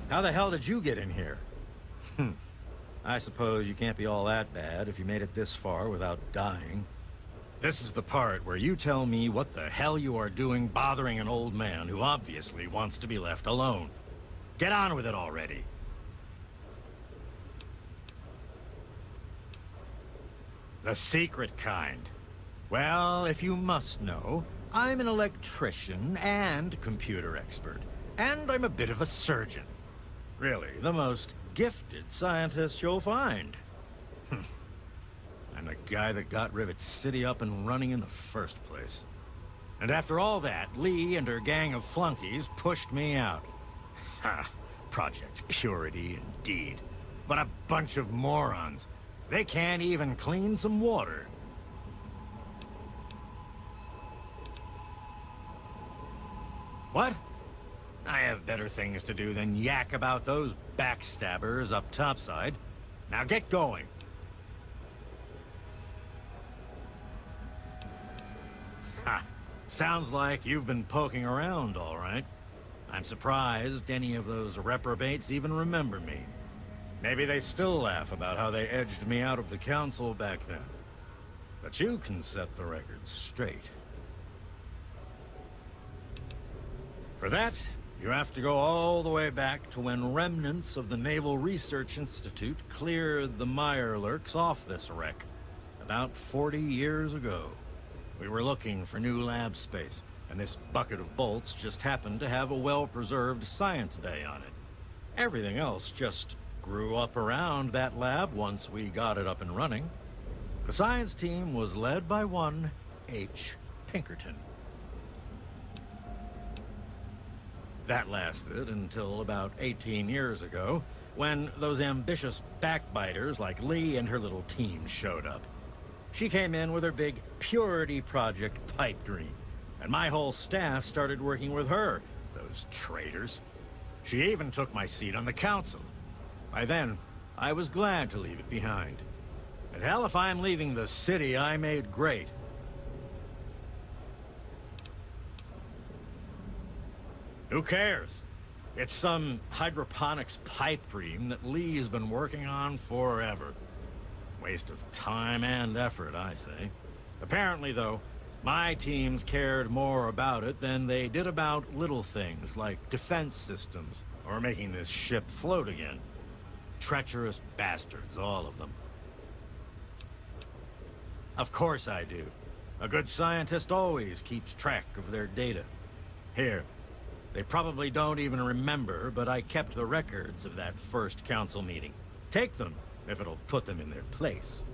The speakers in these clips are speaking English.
How the hell did you get in here? I suppose you can't be all that bad if you made it this far without dying. This is the part where you tell me what the hell you are doing bothering an old man who obviously wants to be left alone. Get on with it already. The secret kind. Well, if you must know, I'm an electrician and computer expert, and I'm a bit of a surgeon. Really, the most gifted scientist you'll find. I'm the guy that got Rivet City up and running in the first place. And after all that, Lee and her gang of flunkies pushed me out. Ha! Project Purity, indeed. What a bunch of morons. They can't even clean some water. What? I have better things to do than yak about those backstabbers up topside. Now get going. Ha! Sounds like you've been poking around, all right. I'm surprised any of those reprobates even remember me. Maybe they still laugh about how they edged me out of the council back then. But you can set the record straight. For that, you have to go all the way back to when remnants of the Naval Research Institute cleared the Mirelurks off this wreck, about 40 years ago. We were looking for new lab space, and this bucket of bolts just happened to have a well-preserved science bay on it. Everything else just grew up around that lab once we got it up and running. The science team was led by one H. Pinkerton. That lasted until about 18 years ago, when those ambitious backbiters like Lee and her little team showed up. She came in with her big Purity Project pipe dream, and my whole staff started working with her, those traitors. She even took my seat on the council. By then, I was glad to leave it behind. And hell, if I'm leaving the city I made great. Who cares? It's some hydroponics pipe dream that Lee's been working on forever. Waste of time and effort, I say. Apparently, though, my teams cared more about it than they did about little things like defense systems or making this ship float again. Treacherous bastards, all of them. Of course I do. A good scientist always keeps track of their data. Here. They probably don't even remember, but I kept the records of that first council meeting. Take them, if it'll put them in their place.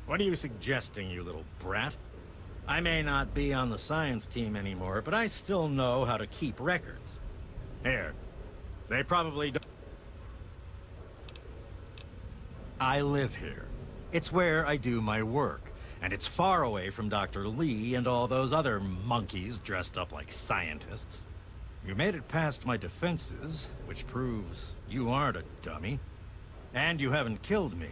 What are you suggesting, you little brat? I may not be on the science team anymore, but I still know how to keep records. Here, they probably don't. I live here. It's where I do my work, and it's far away from Dr. Lee and all those other monkeys dressed up like scientists. You made it past my defenses, which proves you aren't a dummy. And you haven't killed me,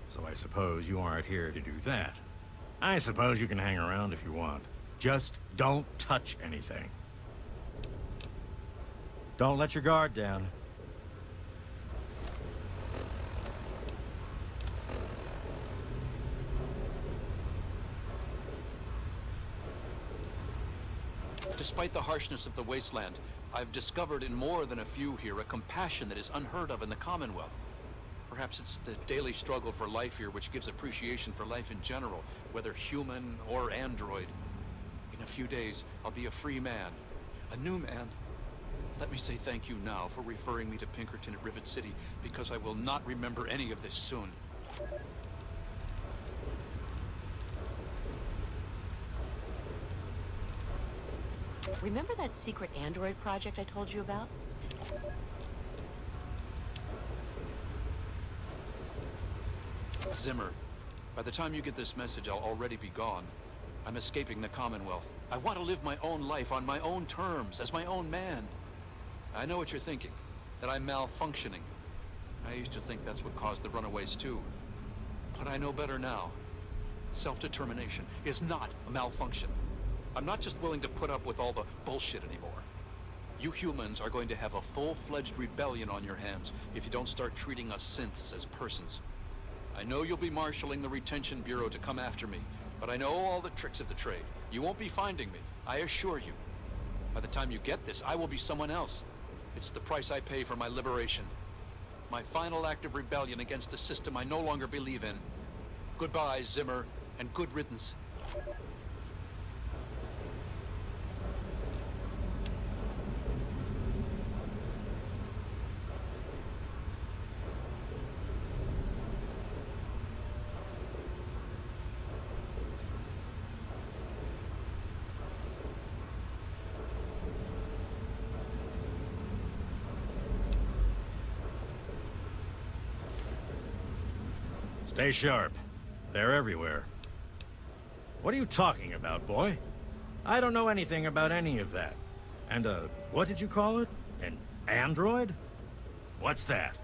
so I suppose you aren't here to do that. I suppose you can hang around if you want. Just don't touch anything. Don't let your guard down. Despite the harshness of the Wasteland, I've discovered in more than a few here a compassion that is unheard of in the Commonwealth. Perhaps it's the daily struggle for life here which gives appreciation for life in general, whether human or android. In a few days, I'll be a free man, a new man. Let me say thank you now for referring me to Pinkerton at Rivet City, because I will not remember any of this soon. Remember that secret android project I told you about? Zimmer, by the time you get this message, I'll already be gone. I'm escaping the Commonwealth. I want to live my own life on my own terms, as my own man. I know what you're thinking, that I'm malfunctioning. I used to think that's what caused the runaways too. But I know better now. Self-determination is not a malfunction. I'm not just willing to put up with all the bullshit anymore. You humans are going to have a full-fledged rebellion on your hands if you don't start treating us synths as persons. I know you'll be marshaling the Retention Bureau to come after me, but I know all the tricks of the trade. You won't be finding me, I assure you. By the time you get this, I will be someone else. It's the price I pay for my liberation. My final act of rebellion against a system I no longer believe in. Goodbye, Zimmer, and good riddance. Stay sharp. They're everywhere. What are you talking about, boy? I don't know anything about any of that. And, what did you call it? An android? What's that?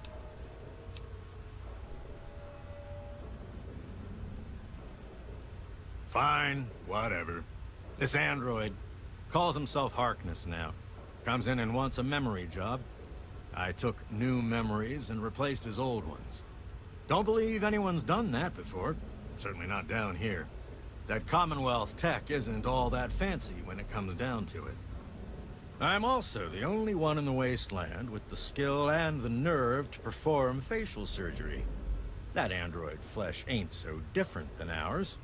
Fine, whatever. This android calls himself Harkness now. Comes in and wants a memory job. I took new memories and replaced his old ones. Don't believe anyone's done that before. Certainly not down here. That Commonwealth tech isn't all that fancy when it comes down to it. I'm also the only one in the Wasteland with the skill and the nerve to perform facial surgery. That android flesh ain't so different than ours.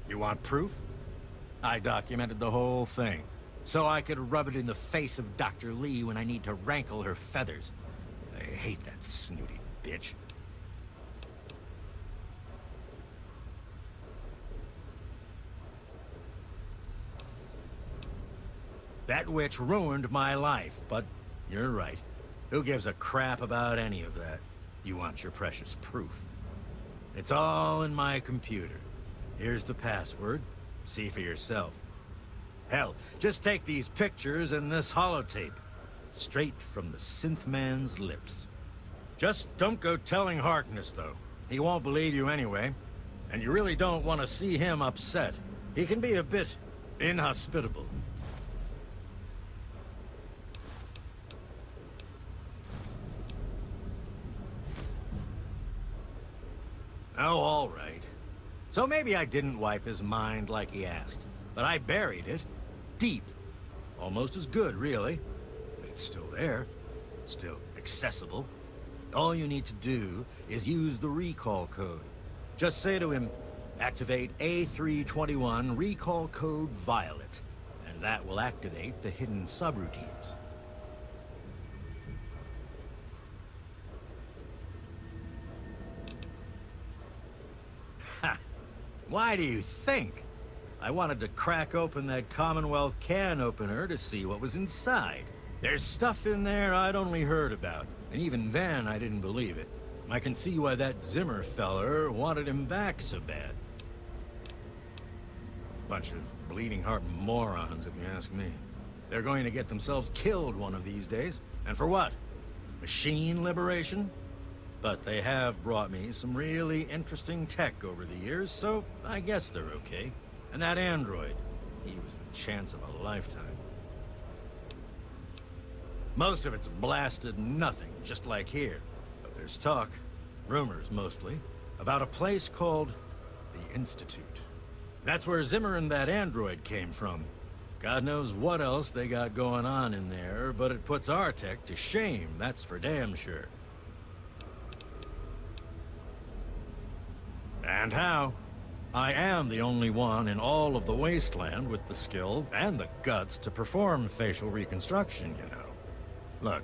You want proof? I documented the whole thing, so I could rub it in the face of Dr. Lee when I need to rankle her feathers. I hate that snooty bitch. That witch ruined my life, but you're right. Who gives a crap about any of that? You want your precious proof. It's all in my computer. Here's the password. See for yourself. Hell, just take these pictures and this holotape. Straight from the synth man's lips. Just don't go telling Harkness, though. He won't believe you anyway. And you really don't want to see him upset. He can be a bit inhospitable. Oh, all right. So maybe I didn't wipe his mind like he asked, but I buried it deep. Almost as good, really. But it's still there, still accessible. All you need to do is use the recall code. Just say to him, activate A321 recall code Violet, and that will activate the hidden subroutines. Why do you think? I wanted to crack open that Commonwealth can opener to see what was inside. There's stuff in there I'd only heard about, and even then I didn't believe it. I can see why that Zimmer feller wanted him back so bad. Bunch of bleeding heart morons, if you ask me. They're going to get themselves killed one of these days. And for what? Machine liberation? But they have brought me some really interesting tech over the years, so I guess they're okay. And that android, he was the chance of a lifetime. Most of it's blasted nothing, just like here. But there's talk, rumors mostly, about a place called the Institute. That's where Zimmer and that android came from. God knows what else they got going on in there, but it puts our tech to shame, that's for damn sure. And how? I am the only one in all of the Wasteland with the skill and the guts to perform facial reconstruction, you know. Look,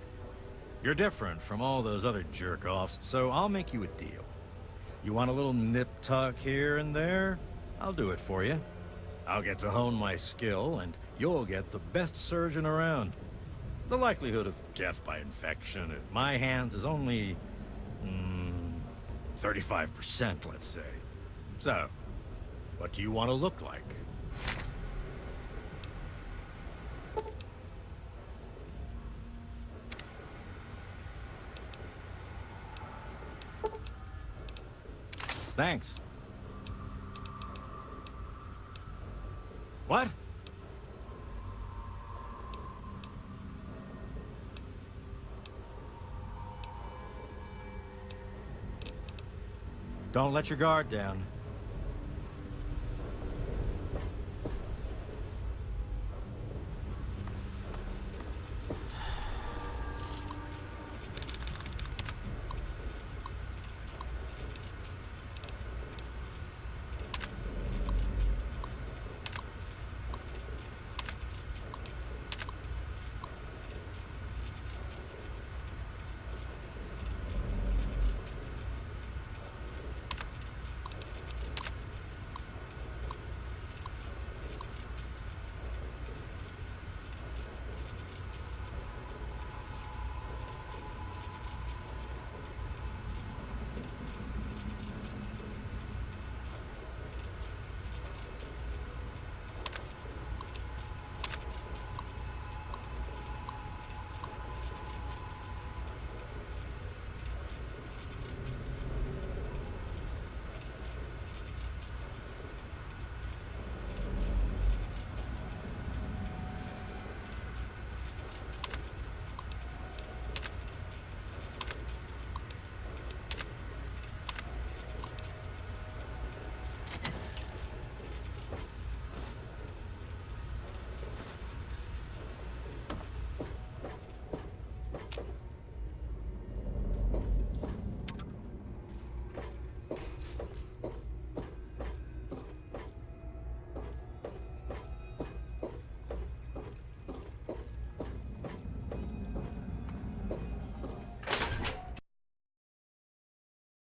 you're different from all those other jerk-offs, so I'll make you a deal. You want a little nip-tuck here and there? I'll do it for you. I'll get to hone my skill, and you'll get the best surgeon around. The likelihood of death by infection at my hands is only... 35%, let's say. So, what do you want to look like? Thanks. What? Don't let your guard down.